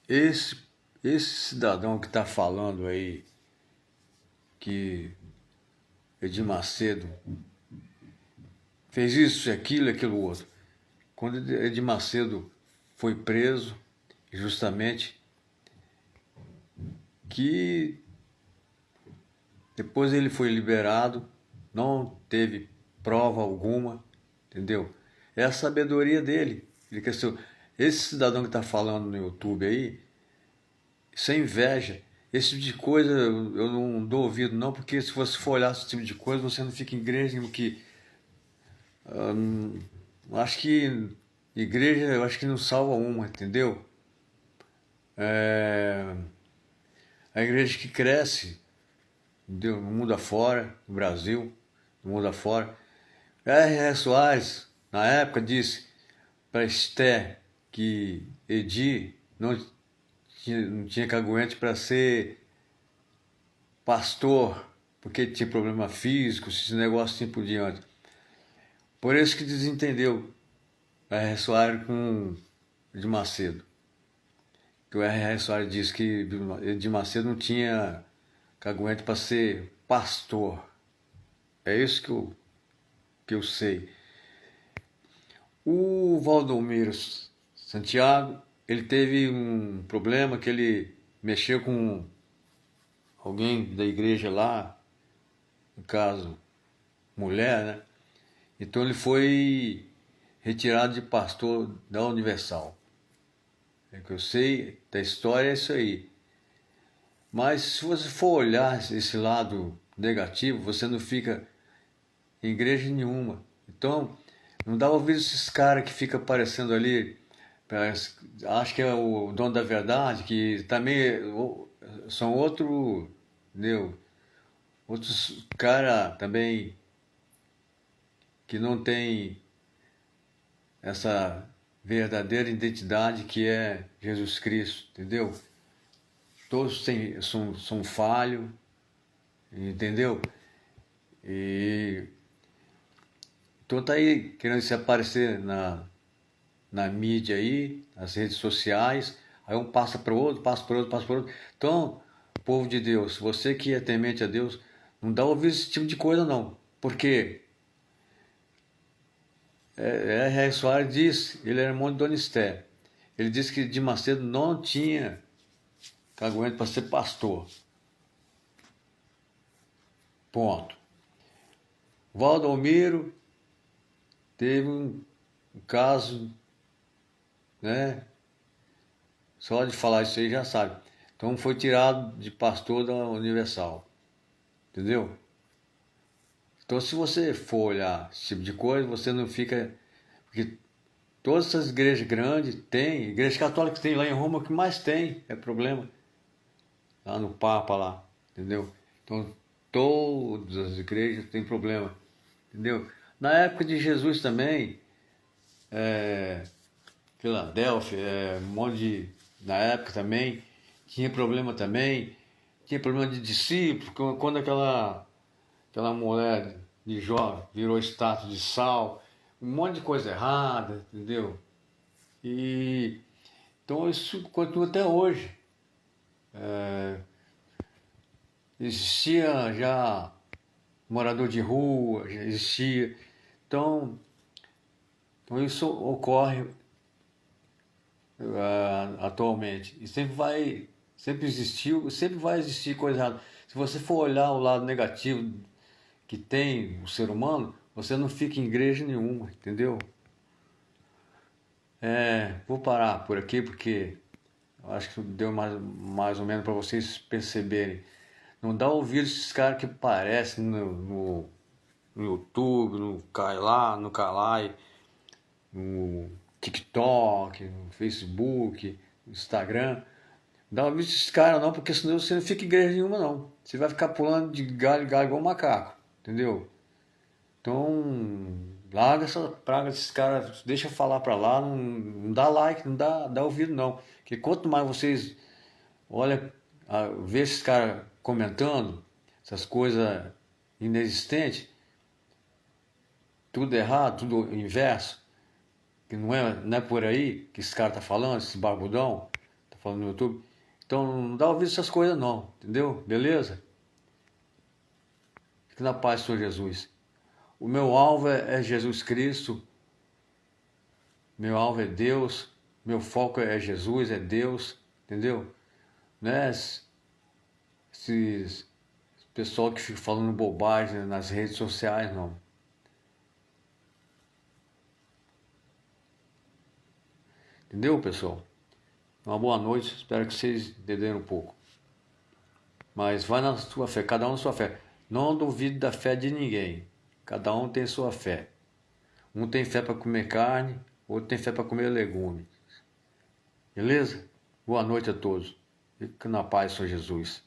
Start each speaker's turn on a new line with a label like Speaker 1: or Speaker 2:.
Speaker 1: Esse, esse cidadão que está falando aí, que Edir Macedo fez isso, aquilo, aquilo outro. Quando Edir Macedo foi preso, justamente, que depois ele foi liberado, não teve prova alguma, entendeu? É a sabedoria dele. Ele quer. Esse cidadão que está falando no YouTube aí, isso é inveja. Esse tipo de coisa eu não dou ouvido não, porque se você for olhar esse tipo de coisa, você não fica em igreja, que acho que igreja, eu acho que não salva uma, entendeu? É, a igreja que cresce, entendeu? No mundo afora, no Brasil, no mundo afora. R. Soares, na época, disse para Esté que Edir não tinha caguete para ser pastor, porque tinha problema físico, esse negócio assim por diante. Por isso que desentendeu R. Soares com Edir Macedo. Que o R. Soares disse que Edir Macedo não tinha caguete para ser pastor. É isso que eu sei. O Valdomiro Santiago, ele teve um problema que ele mexeu com alguém da igreja lá, no caso, mulher, né? Então ele foi retirado de pastor da Universal. É que eu sei da história, é isso aí. Mas se você for olhar esse lado negativo, você não fica em igreja nenhuma. Então, não dá ouvido esses caras que ficam aparecendo ali, acho que é o dono da verdade, que também são entendeu? Outros caras também que não tem essa verdadeira identidade que é Jesus Cristo, entendeu? Todos são falhos, entendeu? E então tá aí querendo se aparecer na mídia aí, nas redes sociais, aí um passa para o outro, passa para o outro, passa para o outro. Então, povo de Deus, você que é temente a Deus, não dá ouvido esse tipo de coisa não, porque R. Soares disse, ele era irmão de Dona Esté, ele disse que de Macedo não tinha caguete para ser pastor, ponto. Valdomiro teve um caso, né? Só de falar isso aí já sabe. Então foi tirado de pastor da Universal, entendeu? Então se você for olhar esse tipo de coisa, você não fica. Porque todas essas igrejas grandes tem, igreja católica tem lá em Roma, o que mais tem é problema. Lá no Papa lá, entendeu? Então todas as igrejas têm problema, entendeu? Na época de Jesus também, Filadélfia, um monte de. Na época também, tinha problema também, tinha problema de discípulos, quando aquela mulher de Jó virou estátua de sal, um monte de coisa errada, entendeu? E então isso continua até hoje. Existia já morador de rua, já existia. Então isso ocorre atualmente. E sempre existiu, sempre vai existir coisa errada. Se você for olhar o lado negativo que tem o ser humano, você não fica em igreja nenhuma, entendeu? Vou parar por aqui porque eu acho que deu mais ou menos para vocês perceberem. Não dá ouvido esses caras que aparecem no YouTube, no Kailá, no Kalai, no TikTok, no Facebook, no Instagram. Não dá ouvido esses caras não, porque senão você não fica em igreja nenhuma não. Você vai ficar pulando de galho em galho igual um macaco, entendeu? Então, larga essa praga desses caras, deixa eu falar pra lá, não dá like, não dá ouvido não. Porque quanto mais vocês olha, vê esses caras comentando essas coisas inexistentes, tudo errado, tudo inverso, que não é por aí que esse cara tá falando, esse barbudão, tá falando no YouTube. Então não dá ouvido essas coisas não, entendeu? Beleza? Fique na paz, Senhor Jesus. O meu alvo é Jesus Cristo. Meu alvo é Deus. Meu foco é Jesus, é Deus. Entendeu? Não é esses pessoal que fica falando bobagem nas redes sociais, não. Entendeu, pessoal? Uma boa noite, espero que vocês entenderam um pouco. Mas vai na sua fé, cada um na sua fé. Não duvide da fé de ninguém. Cada um tem sua fé. Um tem fé para comer carne, outro tem fé para comer legume. Beleza? Boa noite a todos. Fique na paz, Senhor Jesus.